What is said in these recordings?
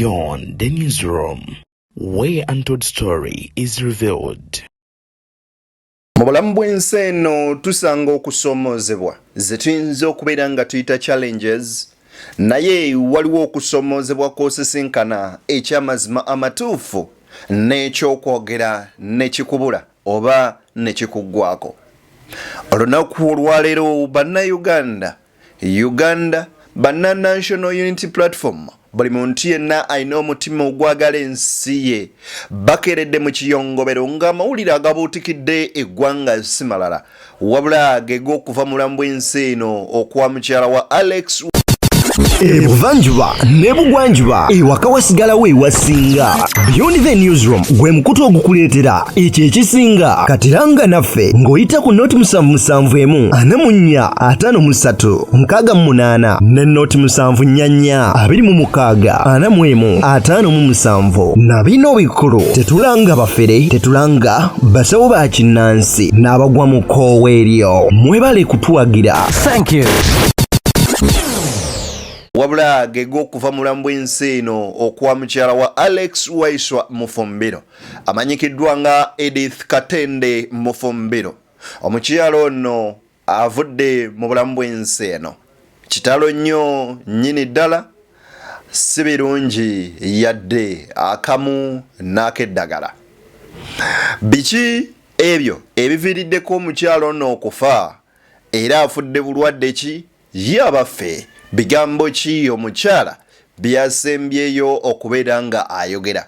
Beyond the newsroom, where untold story is revealed. Mu bulamu bw'ensi eno tusanga okusomoozebwa ze tuyinza okubeera nga tuyita challenges, naye waliwo okusomoozebwa kw'osisinkana eky'amazima amatuufu n'ekyokwogera nekikubula oba nekikuggwako. Olunaku olwaleero bannayuganda banna National Unity Platform buli muntu yenna alina omutima ogwagala ensi ye bakeredde mu kiyongobero ng'amawulire agabuutikidde eggwanga si malala wabula g'okuva mu bulamu bw'ensi eno okwa mukyala wa Alex Ebuvanjuba nebugwanjuba ewaka wasigalawo ewasinga. Beyond the newsroom gwe mukutu ogukuleetera ekyo ekisinga katiranga naffe ng'oyita ku noti 771 44 53 ne noti 744 26 45 na bino bikulu tetulanga bafere tetulanga basawo ba kinnansi n'abagwa mu koowa eryo mwebale kutuwagira. Thank you. wabula g'okuva mu bulamu bw'ensi eno okwa mukyala wa Alex Waiswa Mufumbiro amanyikiddwa nga Edith Katende Mufumbiro. Omukyala ono avudde mu bulamu bw'ensi eno kitalo nnyo nnyini ddala, si birungi yadde akamu n'akeddagala. Biki ebyo ebiviiriddeko omukyala ono okufa era afudde bulwadde ki yabaffe? Bigambo ki omukyala byasembyeyo okubeera nga ayogera?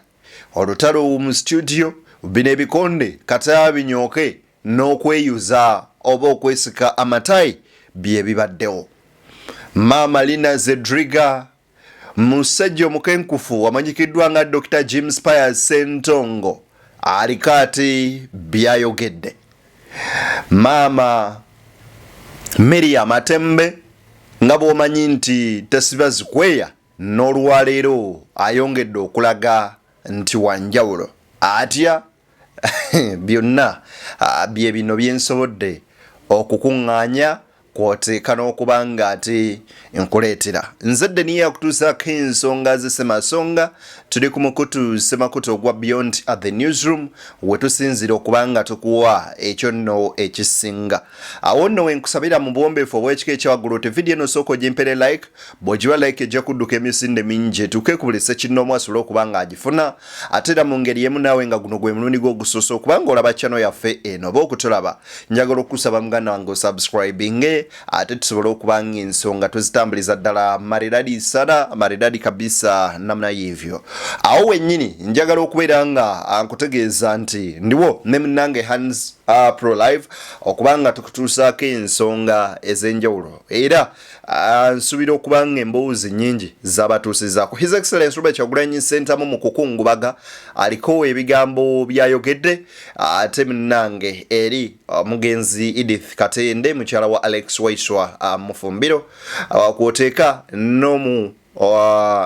Olutalo mu studio bino ebikonde kata binyooke n'okweyuza oba okwesika amatayi bye bibaddewo. Maama Lina Zedriga, musajja omukenkufu amanyikiddwa nga Dr. James Pius Sentongo aliko ate byayogedde. Maama Matembe nga bw'omanyi nti tesiba zikweya n'olwaleero ayongedde okulaga nti wanjawulo atya byonna bye bino byensobodde okukuŋŋaanya kwoteeka n'okuba nga ate nkuleetera. Nze Deniya kutuusaako ensonga z'Ssemasonga. Tuli ku mukutu Ssemakutu ogwa Beyond at the newsroom we tusinzira okuba nga tukuwa ekyo nno ekisinga. Awo nno wenkusabira mu buwombeefu obw'ekika ekyawaggulu ti vidiyo eno sooka ogimpere like, bw'ogiwa like ejja kudduka emisinde mingi etuuke ku buli ssekinnoomu asobole okuba nga agifuna ate era mu ngeri emu naawe nga guno gwe mulundi gwo ogusoose okuba ng'olaba channel yaffe eno oba okutulaba. Njagala okusaba muganda wange osubscribinge ate tusobole okuba ng'ensonga tuzitambuliza ddala maridadi sana, maridadi kabisa namna hivyo. Awo wennyini njagala okubeera nga nkutegeeza nti ndiwo ne munnange Hands Pro Live okuba nga tukutuusaako ensonga ez'enjawulo era nsuubira okuba nga emboozi nnyingi z'abatuusizaako. His Excellency Robert Kyagulanyi Ssentamu mu kukungubaga aliko ebigambo byayogedde ate munnange eri omugenzi Edith Katende mukyala wa Alex Waiswa Mufumbiro kwoteeka n'omu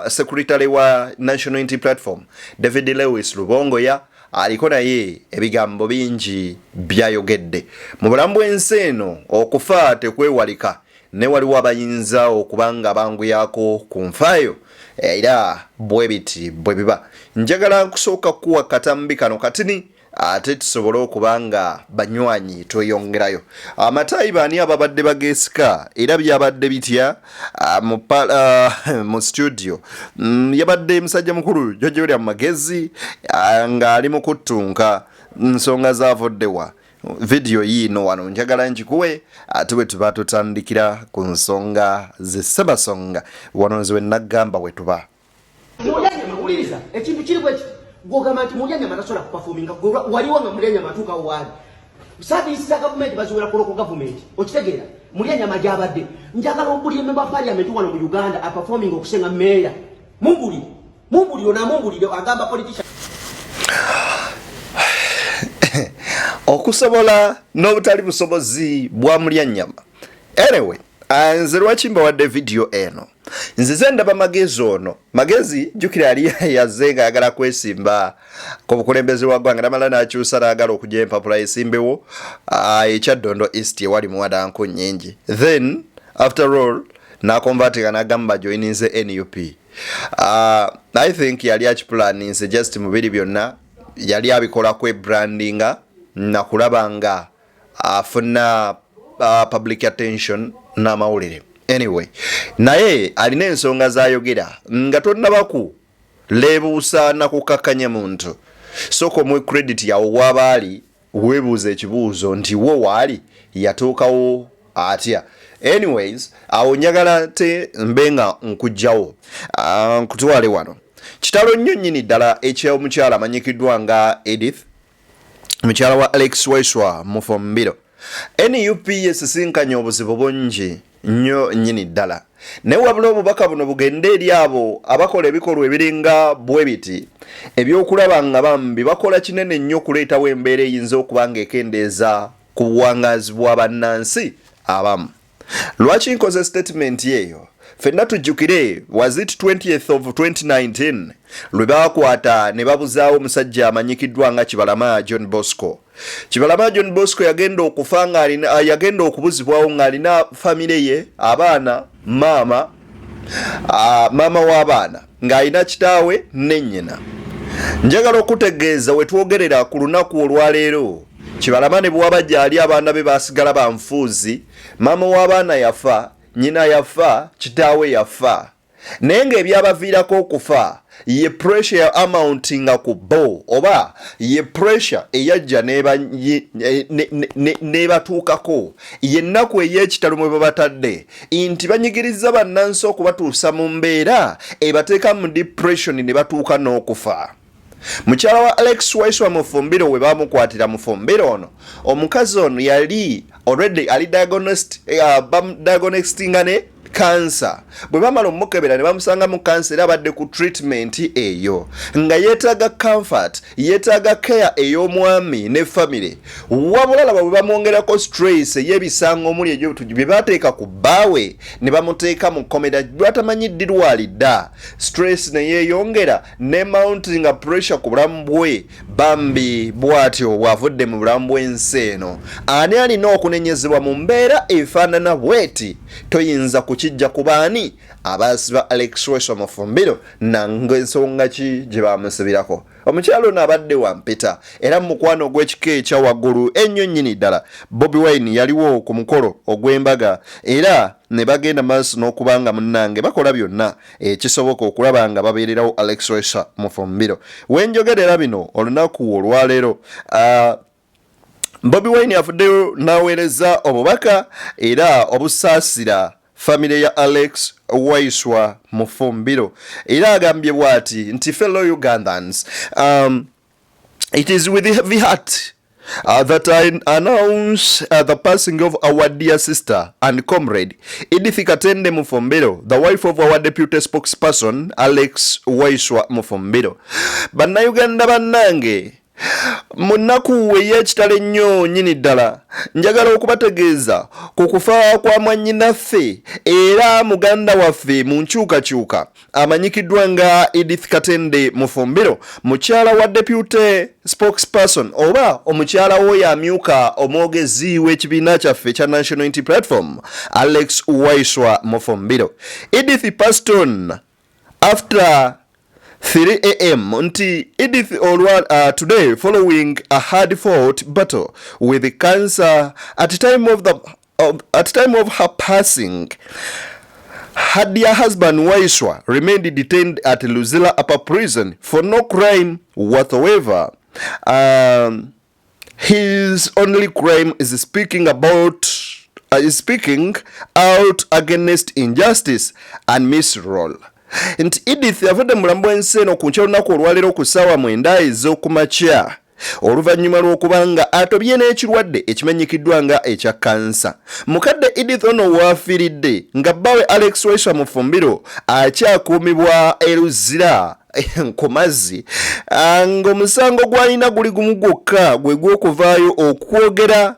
Secretary wa National Unity Platform David Lewis Lubongoya aliko naye ebigambo bingi byayogedde. Mu bulamu bw'ensi eno okufa tekwewalika ne waliwo abayinza okuba nga banguyaako ku nfaayo era bwe biti bwe biba. Njagala kusooka kuwa katambi kano katini ate tusobole okuba nga banywanyi tweyongerayo. Amatayi baani ababadde bageesika era byabadde bitya mu studio? Yabadde musajja mukulu George William Magezi nga ali mu kuttunka nsonga zavuddewa. Video yino wano njagala njikuwe ate tuba tutandikira ku nsonga z'Ssemasonga wano nze nagamba we tuba. Ekintu kiri bwe gwogamba nti mulyanya matasobola kupafominga waliwo nga mulyanya matuuka waali saavisi za gavumenti baziwera ku gavumenti okitegeera mulyanya magyabadde. Njagala obuli member of parliament wano mu Uganda apafominga okusenga meeya mumbuliro namumbulire agamba politician okusobola n'obutali busobozi bwa mulyanyama. Anyway, nze lwaki mbawadde video eno nzize ndaba Magezi ono. Magezi jjukira yali yazze nga ayagala kwesimba ku bukulembeze bwa ggwanga namala n'akyusa n'agala okujja empapula esimbewo ekyaddondo East ewali muwadanko nnyingi. Then after all n'akonvatinga n'agamba joininze NUP. I think yali akipulaninze just mubiri byonna yali abikola kwe brandinga na kulaba nga afuna public attention n'amawulire. Anyway, naye alina ensonga zayogera nga tonnabaku lebuusa na kukakanya muntu. Soko mwe credit yawo wabaali webuuza ekibuuzo nti wo waali yatuukawo atya. Anyways, awo njagala te mbenga nkujjawo nkutwale wano. Kitalo nnyo nnyini ddala eky'omukyala amanyikiddwa nga Edith, mukyala wa Alex Waiswa Mufumbiro. NUP yesisinkanye obuzibu bungi nnyo nnyini ddala. Naye wabula obubaka buno bugende eri abo abakola ebikolwa ebiringa bwe biti ebyokulaba nga bambi bakola kinene nnyo okuleetawo embeera eyinza okuba ng'ekendeeza ku buwangazi bwa bannansi abamu. Lwaki nkoze statement yeyo? Fenna tujjukire was it 20th of 2019 lwe baakwata ne babuzaawo omusajja amanyikiddwa nga Kibalama John Bosco. Kibalama John Bosco yagenda okufa yagenda okubuzibwawo ng'alina famire ye, abaana, maama w'abaana ng'alina kitaawe ne nnyina. Njagala okutegeeza we twogerera ku lunaku olwaleero Kibalama ne bw'abajja ali abaana be baasigala banfuuzi, maama w'abaana yafa, nyina yafa, kitaawe yafa. Naye ng'ebyabaviirako okufa ye pressure ya amountinga ku bo oba ye pressure eyajja nebatuukako ye nnaku ey'ekitalo mwe babatadde nti banyigiriza bannansi okubatuusa mu mbeera ebateeka mu depression ne batuuka n'okufa. Mukyala wa Alex Waiswa Mufumbiro we bamukwatira Mufumbiro ono, omukazi ono yali already ali diagnostinga ne cancer. Bwe bamala omukebera ne bamusanga mu cancer era abadde ku treatment eyo nga yeetaaga comfort, yeetaaga care ey'omwami ne family. Wabula laba bwe bamwongerako stress ey'ebisango omuli egyo bye bateeka ku bbaawe ne bamuteeka mu komera bw'atamanyiddirwa alidda. Stress ne yeeyongera ne mounting pressure ku bulamu bwe bambi bw'atyo bw'avudde mu bulamu bw'ensi eno. Ani alina okunenyezebwa mu mbeera efaanana bweti toyinza kukijja ku baani abaasiba Alex Waiswa Mufumbiro nange ensonga ki gye bamusibirako. Omukyalo ono abadde wampeta era mukwano ogw'ekika ekya waggulu ennyo nnyini ddala. Bobi Wine yaliwo ku mukolo ogw'embaga era ne bagenda maaso n'okubanga munnange bakola byonna ekisoboka okulaba nga babeererawo Alex Waiswa Mufumbiro. Wenjogerera bino olunaku olwaleero Bobi Wine afuddeyo n'aweereza obubaka era obusaasira family ya Alex Waiswa Mufumbiro era agambye bwati nti fellow Ugandans, it is with heavy heart that I announce the passing of our dear sister and comrade Edith Katende Mufumbiro, the wife of our deputy spokesperson Alex Waiswa Mufumbiro. Bannayuganda bannange, munaku ey'ekitalo ennyo nnyini ddala njagala okubategeeza ku kufa kwa mwannyinaffe era muganda waffe mu nkyukakyuka amanyikiddwa nga Edith Katende Mufumbiro, mukyala wa deputy spokesperson oba omukyala w'oyo amyuka omwogezi w'ekibiina kyaffe kya National Unity Platform Alex Waiswa Mufumbiro. Edith passed on after 3 a.m. Until Edith today following a hard-fought battle with cancer. At the time of her passing, her dear husband Waiswa remained detained at Luzila Upper Prison for no crime whatsoever. His only crime is speaking out against injustice and misrule. Nti Edith yavudde mu mulambo w'ensi eno ku nkya olunaku olwaleero ku ssaawa 9 ez'okumakya oluvannyuma lw'okubanga atobye n'ekirwadde ekimanyikiddwa nga ekya kansa. Mukadde Edith ono waafiiridde nga bbaawe Alex Waiswa Mufumbiro akyakuumibwa eruzira ku mazzi ng'omusango gw'alina guli gumu gwokka gwe gw'okuvaayo okwogera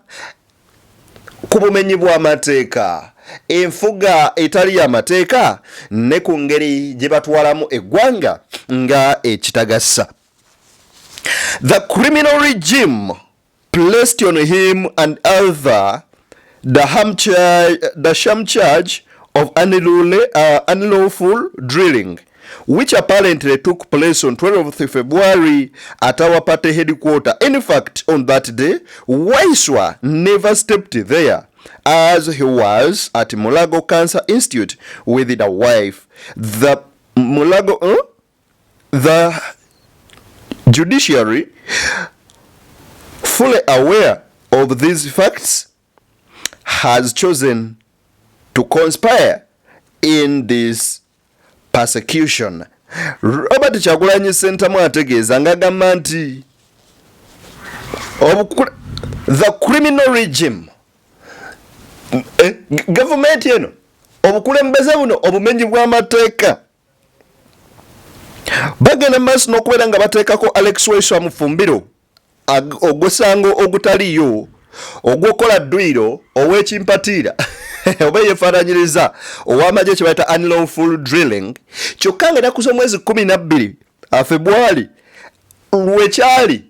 ku bumenyi bw'amateeka, enfuga etali y'amateeka ne ku ngeri gye batwalamu eggwanga nga ekitagassa. The criminal regime placed on him and other the sham charge of unlawful drilling, which apparently took place on 12th February at our party headquarters. In fact, on that day, Waiswa never stepped there, as he was at Mulago Cancer Institute with the wife. The judiciary, fully aware of these facts, has chosen to conspire in this persecution. Robert Kyagulanyi Ssentamu ategeeza ng'agamba nti the criminal regime, government eno, obukulembeze buno obumenyi bw'amateeka bagenda maaso n'okubeera nga bateekako Alex Waiswa Mufumbiro ogusango ogutaliyo ogwokola dduyiro ow'ekimpatiira oba yeefaananyiriza ow'amagye kye bayita unlawful drilling, kyokka ng'era ku mwezi 12 February lwekyali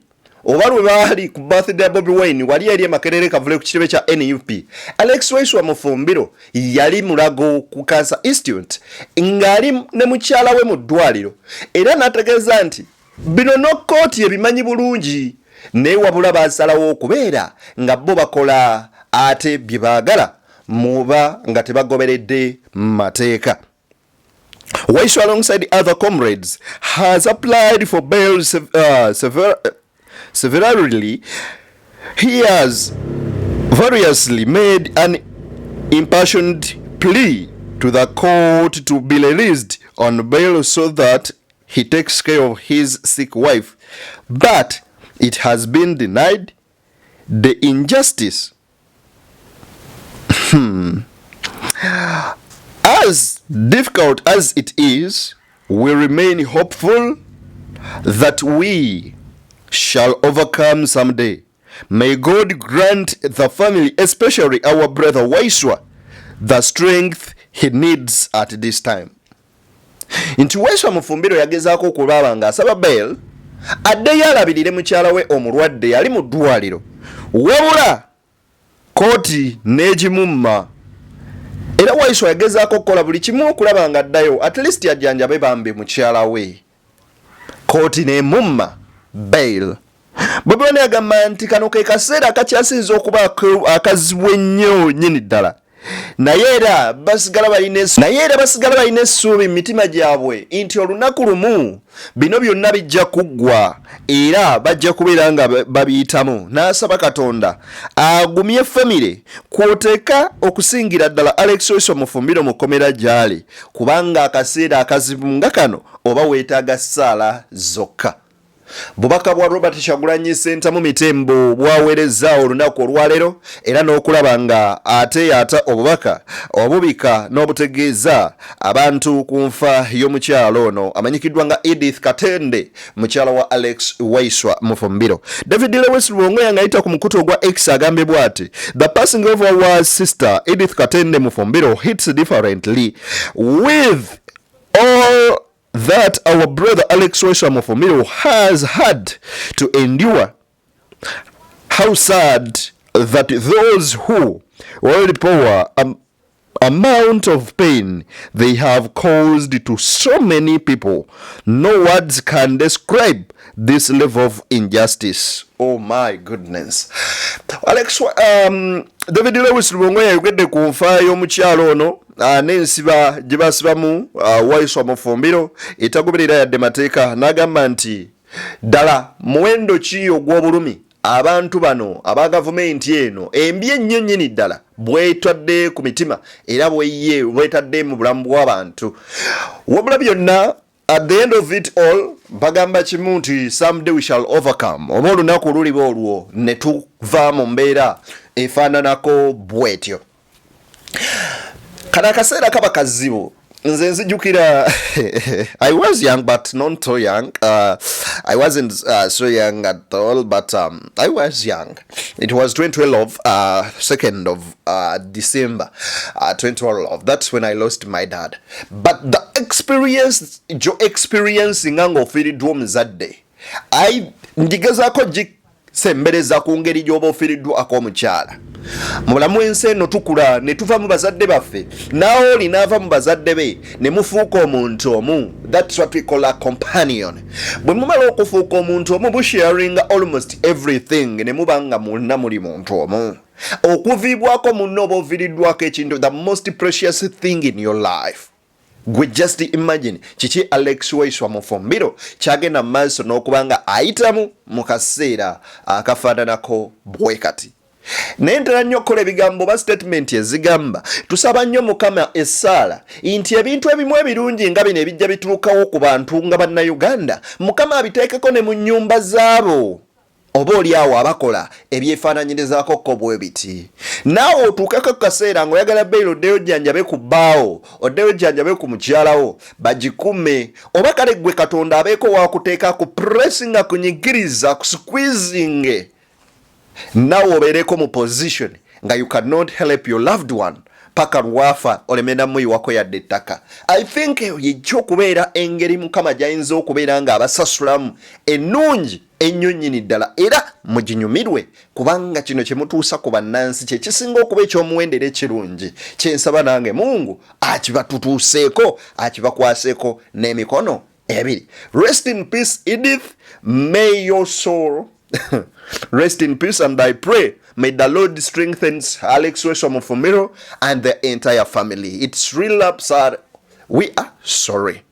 oba lwe baali ku birthday ya Bobi Wine wali eri Makerere kavule ku kitebe kya NUP. Alex Waiswa Mufumbiro yali Mulago ku Cancer Institute ng'ali ne mukyala we mu ddwaliro, era n'ategeeza nti bino no kkooti ebimanyi bulungi, naye wabula baasalawo okubeera nga bo bakola ate bye baagala muba nga tebagoberedde mateeka. Waiswa, alongside other comrades, has applied for bail severely. He has variously made an impassioned plea to the court to be released on bail so that he takes care of his sick wife, but it has been denied. The injustice, as difficult as it is, we remain hopeful that we shall overcome someday. May God grant the family, especially our brother Waiswa, the strength he needs at this time. Nti Waiswa Mufumbiro yagezaako okulaba ng'asaba bail addeyo alabirire mukyala we omulwadde yali mu ddwaliro, wabula kooti n'egimumma. Era Waiswa yagezaako okukola buli kimu okulaba nga addayo at least ajjanjabe bambi mukyala we, kooti n'emumma bail. Bobi Wine agamba nti kano ke kaseera akakyasinza okuba akazibu ennyo nnyini ddala, naye era basigala balina essuubi mu mitima gyabwe nti olunaku lumu bino byonna bijja kuggwa era bajja kubeera nga babiyitamu. N'asaba Katonda agumye famire kwoteeka okusingira ddala Alex Waiswa Mufumbiro mu kkomera gy'ali, kubanga akaseera akazibu nga kano oba weetaaga ssaala zokka. Bubaka bwa Robert Kyagulanyi Ssentamu Mitembo bwaweereza olunaku olwaleero, era n'okulaba nga ateeyata obubaka obubika n'obutegeeza abantu ku nfa y'omukyalo ono amanyikiddwa nga Edith Katende, mukyala wa Alex Waiswa Mufumbiro. David Lewis Lwongo yangayita ku mukutu ogwa X agambe bw'ati: the passing of our sister Edith Katende Mufumbiro hits differently with all that our brother Alex Waiswa Mufumbiro has had to endure. How sad that those who hold power amount of pain they have caused to so many people. No words can describe this level of injustice. Oh my goodness. Alex David Lewis Lubongo yayogedde ku nfa y'omukyalo ono n'ensiba gye basibamu Waiswa Mufumbiro etagoberera yadde mateeka, n'agamba nti ddala muwendo ki ogw'obulumi abantu bano aba gavumenti eno embi ennyo nnyini ddala bwetadde ku mitima era bwetadde mu bulamu bw'abantu. Wabula byonna, at the end of it all, bagamba kimu nti someday we shall overcome. Oba olunaku luliba olwo ne tuva mu mbeera efaananako bwetyo. Kano akaseera kaba kazibu. Nze nzijukira I was young but not so young. I wasn't so young at all, but I was young. It was 2012, 2nd of December 2012. That's when I lost my dad. But the experience ngango ofiriddwa omuzadde, ndigezaako gisembereza ku ngeri gy'oba ofiriddwa ak'omukyala. mulamu ensi eno tukula ne tuva mu bazadde baffe nawo linaava mu bazadde be ne mufuuka omuntu omu. That's what we call a companion. Bwe mumala okufuuka omuntu omu busharinga almost everything ne mubanga mulina muli muntu omu. Okuviibwako munno oba oviiriddwako ekintu, the most precious thing in your life. Gwe just imagine kiki Alex Waiswa Mufumbiro kyagenda mu maaso n'okubanga ayitamu mu kaseera akafaananako bwe kati. Nentera nnyo okukola ebigambo ba statement ezigamba tusaba nnyo Mukama essaala nti ebintu ebimu ebirungi nga bino ebijja bituukawo ku bantu nga bannayuganda Mukama abiteekeko ne mu nnyumba zaabo oba oli awo abakola ebyefaananyirizaako ko bwe biti. Naawe otuukeko kaseera ng'oyagala bbeera oddeyo jjanjabe ku bbaawo oddeyo jjanjabe ku mukyalawo bagikume oba kale ggwe Katonda abeeko waakuteeka ku pressing akunyigiriza ku squeezing nawe obeereko mu position nga you cannot help your loved one paka lwafa olemenda muyiwako yadde ettaka. I think yejja okubeera engeri Mukama gy'ayinza okubeera nga abasasulamu ennungi ennyo nnyini ddala era muginyumirwe kubanga kino kye mutuusa ku bannansi kye kisinga okuba ekyomuwendera ekirungi kyensaba nange Mungu akibatutuuseeko akibakwaseeko n'emikono ebiri. Rest in peace Edith, may your soul rest in peace, and I pray may the Lord strengthen Alex Waiswa Mufumbiro and the entire family. It's real upset. We are sorry.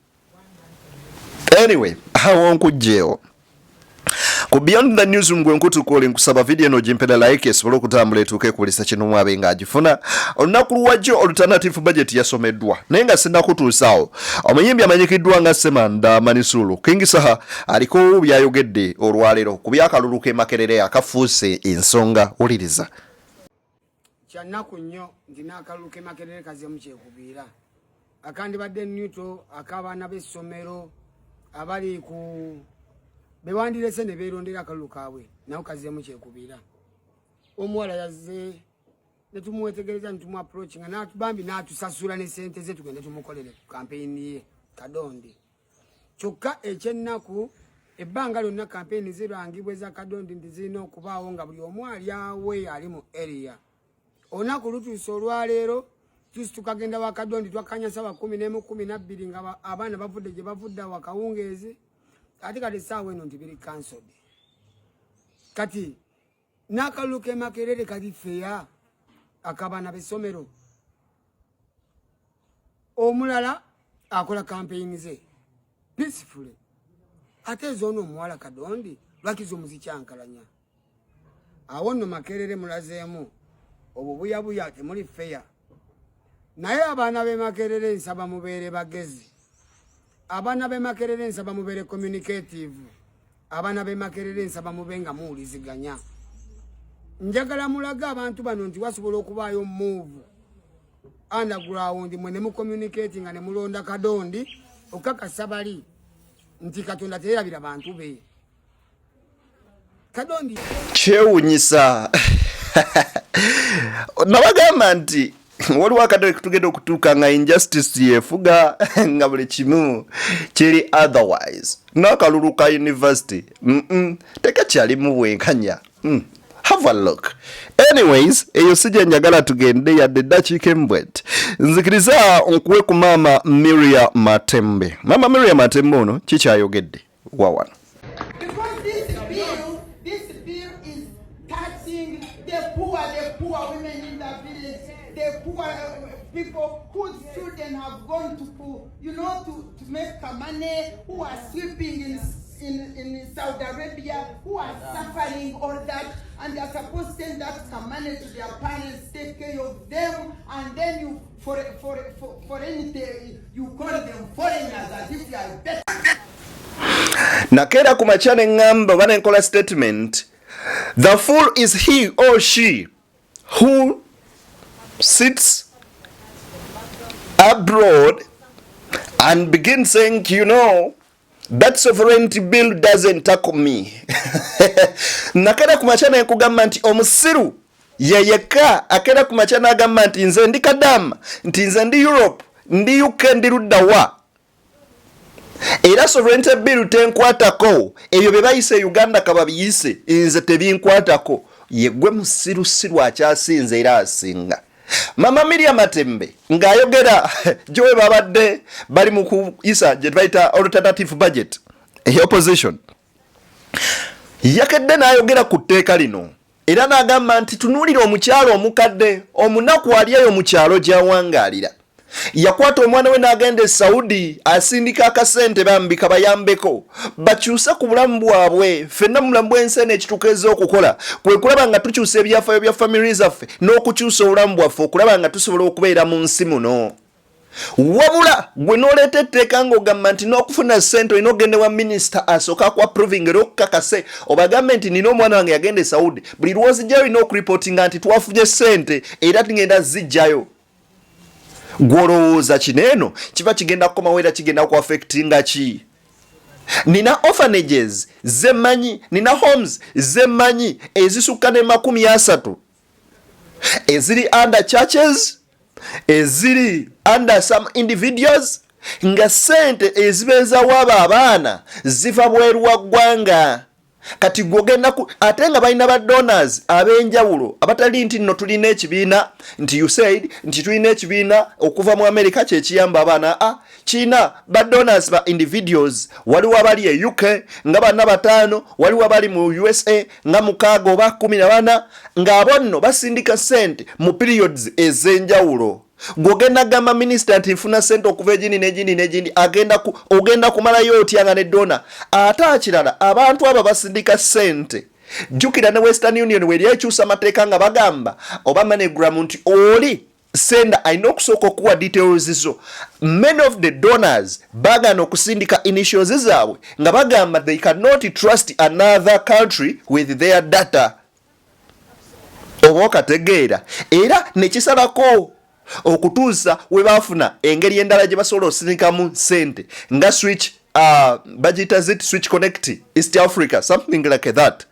Anyway, hawonkujeyo ku Beyond the Newsroom gwe nkutukola nkusaba video no jimpera like esobola okutambula etuuke kulisa kino mwabe nga agifuna olunaku luwajjo alternative budget yasomeddwa naye nga sinnakutuusaawo omuyimbi amanyikiddwa nga Semanda Manisulu King Saha aliko byayogedde olwaleero ku byakaluluka Makerere akafuuse ensonga uliriza. Kyannaku nnyo nti n'akaluluka Makerere kazemu kyekubiira akandibadde nnyuto ak'abaana b'essomero abali ku bewandirese ne beerondera akalulu kaabwe nawe kazeemu kyekubiira. Omuwala yazze ne tumuwetegereza ne tumu approach nga n'atubambi n'atusasula ne ssente ze tugende tumukolere ku kampeyini ye Kadondi. Kyokka ekyennaku ebbanga lyonna kampeyini zirangibwa eza Kadondi nti zirina okubaawo nga buli omu ali awe ali mu area. Olunaku lutuuse olwaleero tusi tukagenda wa Kadondi twakanyasa ba 11-12 nga abaana bavudde gye bavudde wakawungeezi ate kati essaawa eno nti biri cancelled. Kati n'akalulu Makerere kali feya akabaana b'essomero. Omulala akola campaign ze peacefully ate zoono omuwala Kadondi lwakiza omuzikyankalanya. Awo nno Makerere mulazeemu obubuyabuya temuli feya. Naye abaana b'e Makerere nsaba mubeere bagezi. Abaana b'e Makerere nsaba mubeere communicative. Abaana b'e Makerere nsaba mubenga muwuliziganya. Njagala mulaga abantu bano nti wasobola okubaayo move underground mwe ne mu communicating ne mulonda Kadondi okakasa bali nti Katonda teyerabira bantu be. Kadondi kyewunyisa nabagamba nti waliwo akadde tugenda okutuuka nga injustice yefuga nga buli kimu kiri otherwise n'akalulu ka university tekakyalimu bwenkanya. Have a look. Anyways, eyo sije njagala tugende yadde dakiika embwet nzikiriza nkuwe ku Mama Ssenyonyi Matembe. Mama Ssenyonyi Matembe ono kikyayogedde wawana. Because this bill is touching the poor women in the village, the poor people whose children have gone to school, to make money, who are sleeping in Saudi Arabia, who are suffering all that, and they are supposed to send that money to their parents, take care of them, and then you, for anything, you call them foreigners as if they are better. Nakera kumachane ngamba wana nkola statement. The fool is he or she who sits abroad and begins saying, that sovereignty bill doesn't tackle me. Nakera kumachana nkugamba nti omusiru yeyeka akera kumachana agamba nti nze ndi Kadama, nti nze ndi Europe, ndi UK, ndi luddawa. Era sovereignty bill tenkwatako ebyo bye bayise Uganda kababiyise nze tebinkwatako yegwe musirusiru akyasinze era asinga. Mama Miriam Matembe ngayogera jowe babadde bali mu kuyisa je bayita alternative budget opposition yakedde n'ayogera ku tteeka lino era n'agamba nti tunuulira omukyalo omukadde omunaku aliyeyo mu kyalo gy'awangaalira yakwata omwana we n'agenda e Saudi asindika akasente bambika bayambeko bakyuse ku bulamu bwabwe ffenna mu bulamu bw'ensi eno ekitukeeza okukola kwe kulaba nga tukyusa ebyafaayo bya famire zaffe n'okukyusa obulamu bwaffe okulaba nga tusobola okubeera mu nsi muno. Wabula gwe n'oleeta etteeka ng'ogamba nti n'okufuna ssente olina ogende wa minisita asooka akuapproving era okukakase obagambe nti nina omwana wange yagenda e Saudi buli lwozijjayo olina okuripotinga nti twafunye ssente era tugenda zijjayo. Gwolowooza kineeno kiba kigenda kukomawo era kigenda ku affectinga ki? Nina orphanages zemmanyi, nina homes zemmanyi ezisukka ne 30 eziri under churches eziri under some individuals nga ssente ezibeezawo abo abaana ziva bweru wa ggwanga. Kati gwogenda ate nga balina ba donors ab'enjawulo abatali nti nno tulina ekibiina nti USAID nti tulina ekibiina okuva mu America kyekiyamba abaana China ba donors ba individuals waliwo abali e UK nga bana 5 waliwo abali mu USA nga 6 oba 14 ng'abo nno basindika ssente mu periods ez'enjawulo. Gwogenda gamba minisita nti nfuna ssente okuva egindi n'egindi ogenda kumalayo otyanga ne dona ate akirala abantu abo basindika ssente. Jjukira ne Western Union weri ekyusa amateeka nga bagamba oba MoneyGram nti oli senda alina okusooka okuwa details zo. Many of the donors bagana okusindika initials zaabwe nga bagamba they cannot trust another country with their data. Oba okategeera era nekisalako okutuusa we bafuna engeri endala gye basobola osindikamu ssente nga switch bagita zit switch connect East Africa something like that.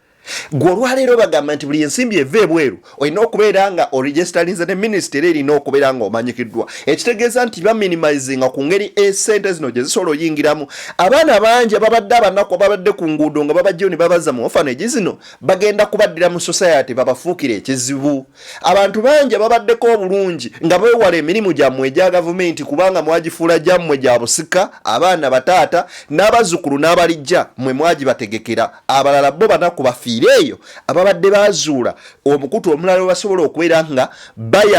Gwe olwaleero bagamba nti buli ensimbi eva ebweru olina okubeera nga oregistarinze ne ministry erina okubeera nga omanyikiddwa. Ekitegeeza nti baminimizinga ku ngeri essente zino gye zisobola oyingiramu. Abaana bangi ababadde abanaku ababadde ku nguudo nga babajjayo ne babaza mu orphanage zino bagenda kubaddira mu society babafuukira ekizibu. Abantu bangi ababaddeko obulungi nga beewala emirimu gyammwe egya gavumenti kubanga mwagifuula gyammwe gya busika abaana bataata n'abazzukulu n'abalijja mmwe mwagibategekera. Abalala bo banaku bafi eyo ababadde bazuula omukutu omulala basobola okubeera nga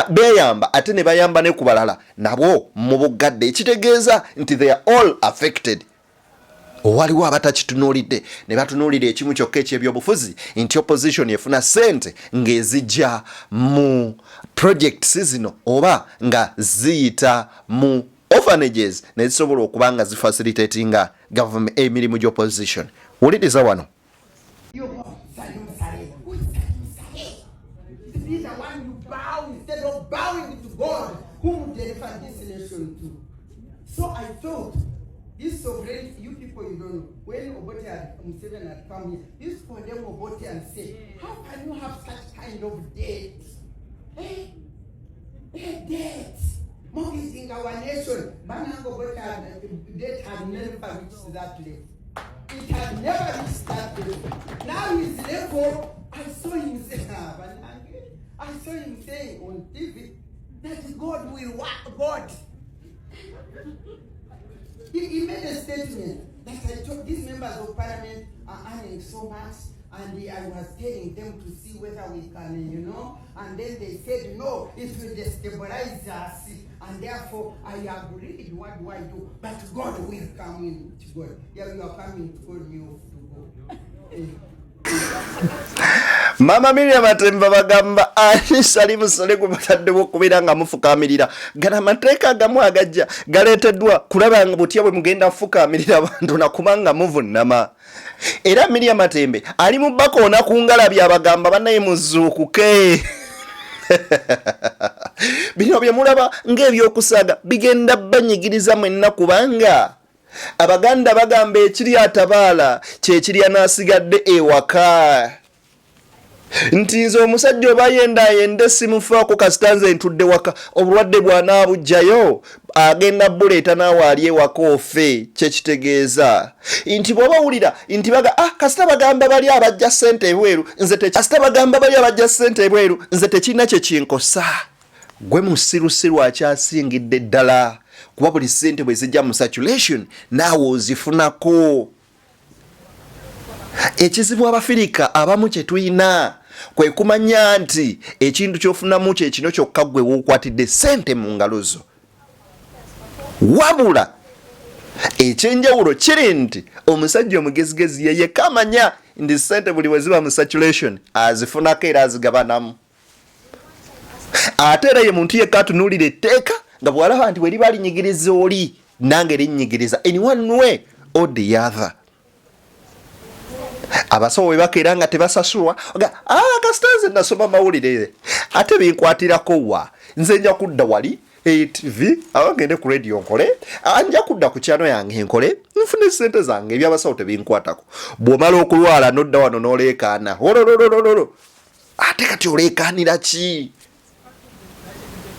beeyamba ate ne bayamba ne ku balala nabo mu bugadde. Ekitegeeza nti they are all affected. Waliwo abatakitunuulidde ne batunuulira ekimu kyokka eky'ebyobufuzi nti opposition efuna ssente ng'ezijja mu projects zino oba nga ziyita mu orphanages ne zisobola okuba nga zifacilitatinga government emirimu gy'opposition. Wuliriza wano. Be the one you bow instead of bowing to God, whom deliver this nation to. So I thought, this sovereignty, you people, you don't know. When Obote Museveni had come here, he used to condemn Obote and say, how can you have such kind of debt? Debt. Mortgaging our nation. Banango Obote debt had never reached that level. It had never reached that level. Now his level, I saw him saying on TV that God will work. God. He made a statement that I told these members of parliament are earning so much, and I was telling them to see whether we can, and then they said, no, it will destabilize us, and therefore I agreed, what do I do? But God will come in to God. Yeah, you are coming to God, you to go. Mama Miriam Matembe bagamba sali musale kubataddewo okubeera nga mufukaamirira gana mateeka agamu agajja galeeteddwa kulaba nga butya bwe mugenda fukaamirira abantu nakubanga muvunnama. Era Miriam Matembe ali mu bakoona ku ngalabi abagamba bannaye muzuukuke. Bino bye mulaba ng'ebyokusaga bigenda banyigiriza mwenna kubanga Abaganda bagamba ekiri atabaala kye kiri anaasigadde ewaka. nti nze omusajja oba yenda simufaako kasitanze ntudde waka obulwadde bw'anaabujjayo agenda buleeta naawe ali ewaka ofe kyekitegeeza nti bw'oba wulira nti kasita bagamba bali abajja ssente ebweru nze tekirina kye kinkosa gwe musirusiru akyasingidde ddala kuba buli ssente bwe zijja mu saturation naawe ozifunako. Ekizibu Abafirika abamu kye tuyina kwe kumanya nti ekintu ky'ofunamu kye kino kyokka gwe wookwatidde ssente mu ngalo zo. Wabula ekyenjawulo kiri nti omusajja omugezigezi ye yekka amanya nti ssente buli bwe ziba mu saturation azifunako era azigabanamu. Ate era ye muntu yekka atunuulira etteeka nga bw'alaba nti bwe liba linyigiriza oli nange linnyigiriza in one way or the other. Abasawo bwe bakeera nga tebasasulwa kasitanze nasoma mawulire ate binkwatirako wa nze nja kudda wali TV abangende ku radio nkole anja kudda ku kyano yange nkole nfune ssente zange ebyabasawo tebinkwatako. Bw'omala okulwala nodda wano n'oleekaana ate kati oleekaanira ki?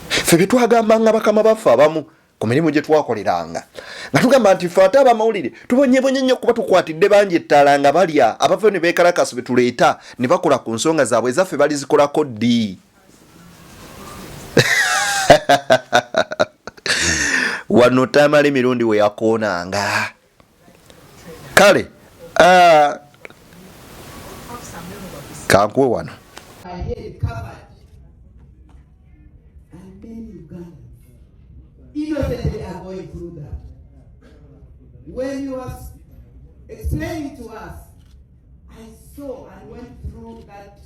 Ffe bye twagambanga bakama baffe abamu ku mirimu gye twakoleranga nga tugamba nti ffe ate abamawulire tubonyebonye nnyo kuba tukwatidde bangi ettaala nga balya abava ne beekalakasi be tuleeta ne bakola ku nsonga zaabwe ezaffe balizikolako ddi. Wano tamala emirundi we yakoonanga. Kale kankuwe wano. Innocently are going through that. When you were explaining to us, I saw and went through that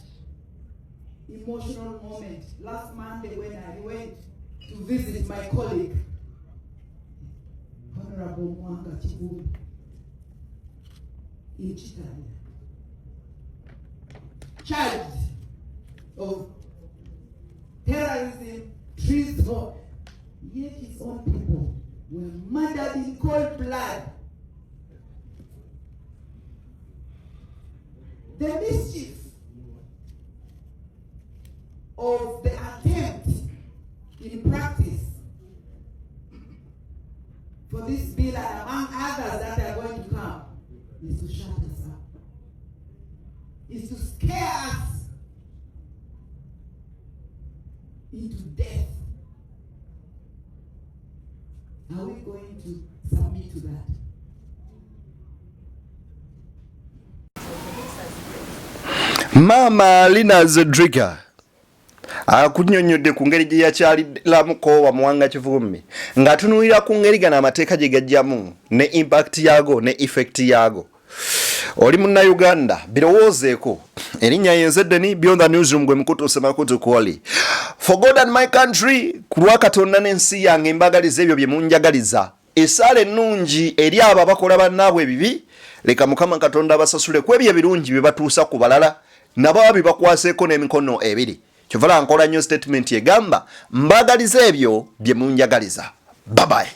emotional moment last Monday when I went to visit my colleague, Honorable Mwanga Chibuli, in Chitanya, charged of terrorism, treason. Yet his own people were murdered in cold blood. The mischief of the attempt in practice for this bill and among others that are going to come is to shut us up, is to scare us into death. Are we going to submit to that? Mama Lina Zedriga akunyonyodde ku ngeri gye yakyalilamuko wa Muwanga Kivumbi nga tunuulira ku ngeri gano amateeka gye gajjamu ne impact yago ne effect yago. Oli Munnayuganda birowoozeeko erinnya yenzedde Beyond the Newsroom gwe mukutuuse makutu kwoli. For God and my country ku lwa Katonda n'ensi yange embagaliza ebyo bye munjagaliza esaala ennungi eri abo abakola bannaabwe ebibi leka Mukama Katonda abasasule ku ebyo ebirungi bye batuusa ku balala nabo bibakwaseeko n'emikono ebiri. Kyova nkola nnyo statement egamba mbagaliza ebyo bye munjagaliza. Bye bye.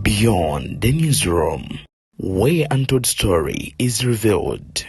Beyond the Newsroom, where untold story is revealed.